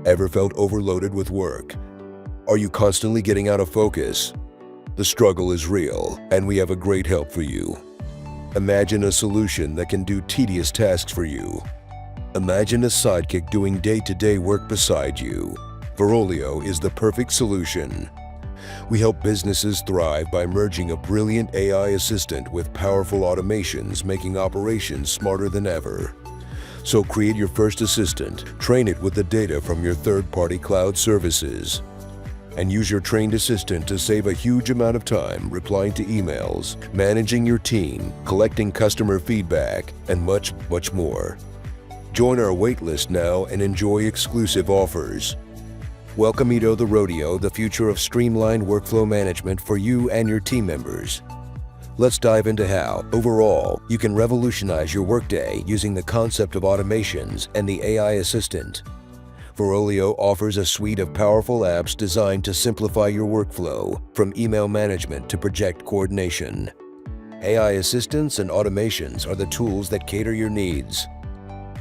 Ever felt overloaded with work? Are you constantly getting out of focus? The struggle is real, and we have a great help for you. Imagine a solution that can do tedious tasks for you. Imagine a sidekick doing day-to-day work beside you. Varolio is the perfect solution. We help businesses thrive by merging a brilliant AI assistant with powerful automations, making operations smarter than ever. So create your first assistant, train it with the data from your third-party cloud services, and use your trained assistant to save a huge amount of time replying to emails, managing your team, collecting customer feedback, and much, much more. Join our waitlist now and enjoy exclusive offers. Welcome to the rodeo, the future of streamlined workflow management for you and your team members. Let's dive into how, overall, you can revolutionize your workday using the concept of automations and the AI assistant. Varolio offers a suite of powerful apps designed to simplify your workflow, from email management to project coordination. AI assistants and automations are the tools that cater your needs.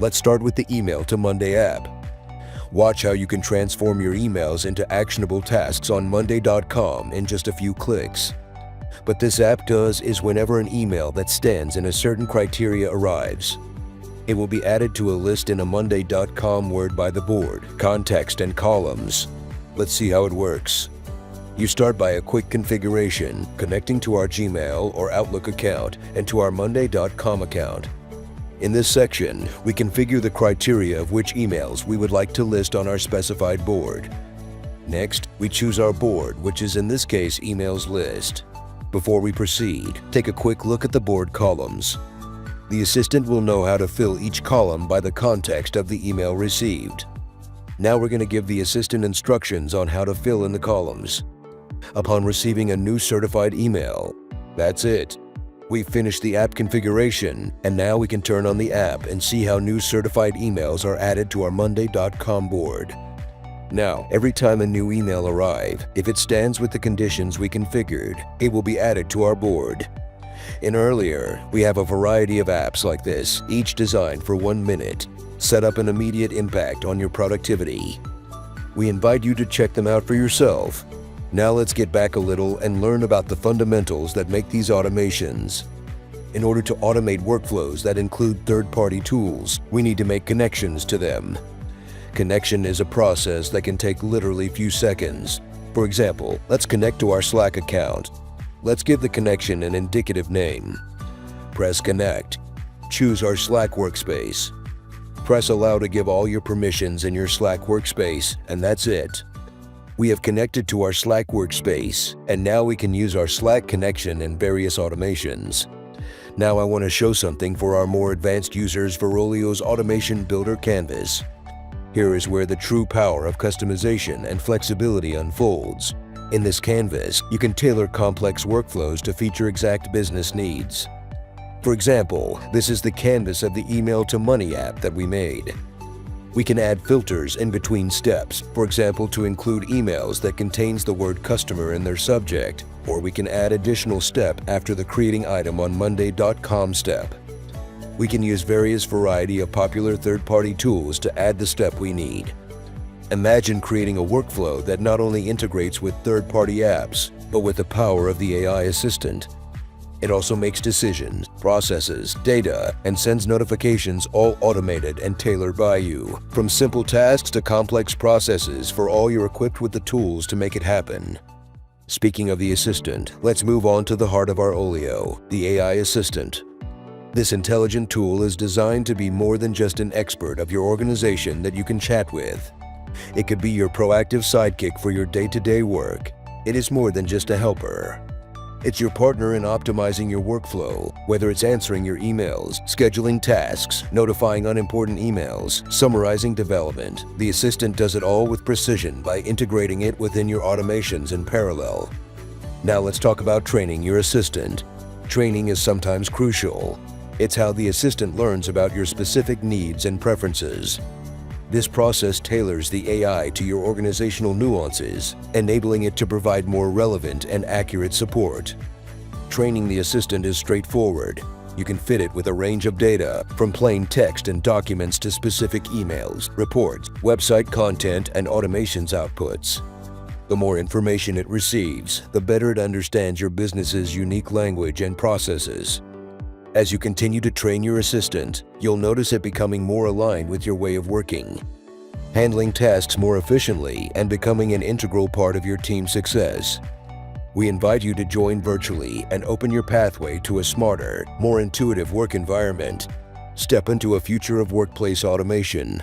Let's start with the Email to Monday app. Watch how you can transform your emails into actionable tasks on Monday.com in just a few clicks. What this app does is whenever an email that stands in a certain criteria arrives, it will be added to a list in a Monday.com Word by the board, context, and columns. Let's see how it works. You start by a quick configuration, connecting to our Gmail or Outlook account and to our Monday.com account. In this section, we configure the criteria of which emails we would like to list on our specified board. Next, we choose our board, which is in this case emails list. Before we proceed, take a quick look at the board columns. The assistant will know how to fill each column by the context of the email received. Now we're going to give the assistant instructions on how to fill in the columns. Upon receiving a new certified email, that's it. We've finished the app configuration, and now we can turn on the app and see how new certified emails are added to our Monday.com board. Now, every time a new email arrives, if it stands with the conditions we configured, it will be added to our board. In Earlier, we have a variety of apps like this, each designed for 1 minute. Set up an immediate impact on your productivity. We invite you to check them out for yourself. Now let's get back a little and learn about the fundamentals that make these automations. In order to automate workflows that include third-party tools, we need to make connections to them. Connection is a process that can take literally few seconds. For example, let's connect to our Slack account. Let's give the connection an indicative name. Press Connect. Choose our Slack workspace. Press Allow to give all your permissions in your Slack workspace, and that's it. We have connected to our Slack workspace, and now we can use our Slack connection in various automations. Now I want to show something for our more advanced users, Varolio's Automation Builder Canvas. Here is where the true power of customization and flexibility unfolds. In this canvas, you can tailor complex workflows to feature exact business needs. For example, this is the canvas of the Email to Money app that we made. We can add filters in between steps, for example, to include emails that contains the word customer in their subject, or we can add additional step after the creating item on Monday.com step. We can use various variety of popular third-party tools to add the step we need. Imagine creating a workflow that not only integrates with third-party apps, but with the power of the AI assistant. It also makes decisions, processes data, and sends notifications, all automated and tailored by you. From simple tasks to complex processes, for all you're equipped with the tools to make it happen. Speaking of the assistant, let's move on to the heart of our Olio, the AI assistant. This intelligent tool is designed to be more than just an expert of your organization that you can chat with. It could be your proactive sidekick for your day-to-day work. It is more than just a helper. It's your partner in optimizing your workflow, whether it's answering your emails, scheduling tasks, notifying unimportant emails, summarizing development. The assistant does it all with precision by integrating it within your automations in parallel. Now let's talk about training your assistant. Training is sometimes crucial. It's how the assistant learns about your specific needs and preferences. This process tailors the AI to your organizational nuances, enabling it to provide more relevant and accurate support. Training the assistant is straightforward. You can fit it with a range of data, from plain text and documents to specific emails, reports, website content, and automations outputs. The more information it receives, the better it understands your business's unique language and processes. As you continue to train your assistant, you'll notice it becoming more aligned with your way of working, handling tasks more efficiently, and becoming an integral part of your team's success. We invite you to join virtually and open your pathway to a smarter, more intuitive work environment. Step into a future of workplace automation,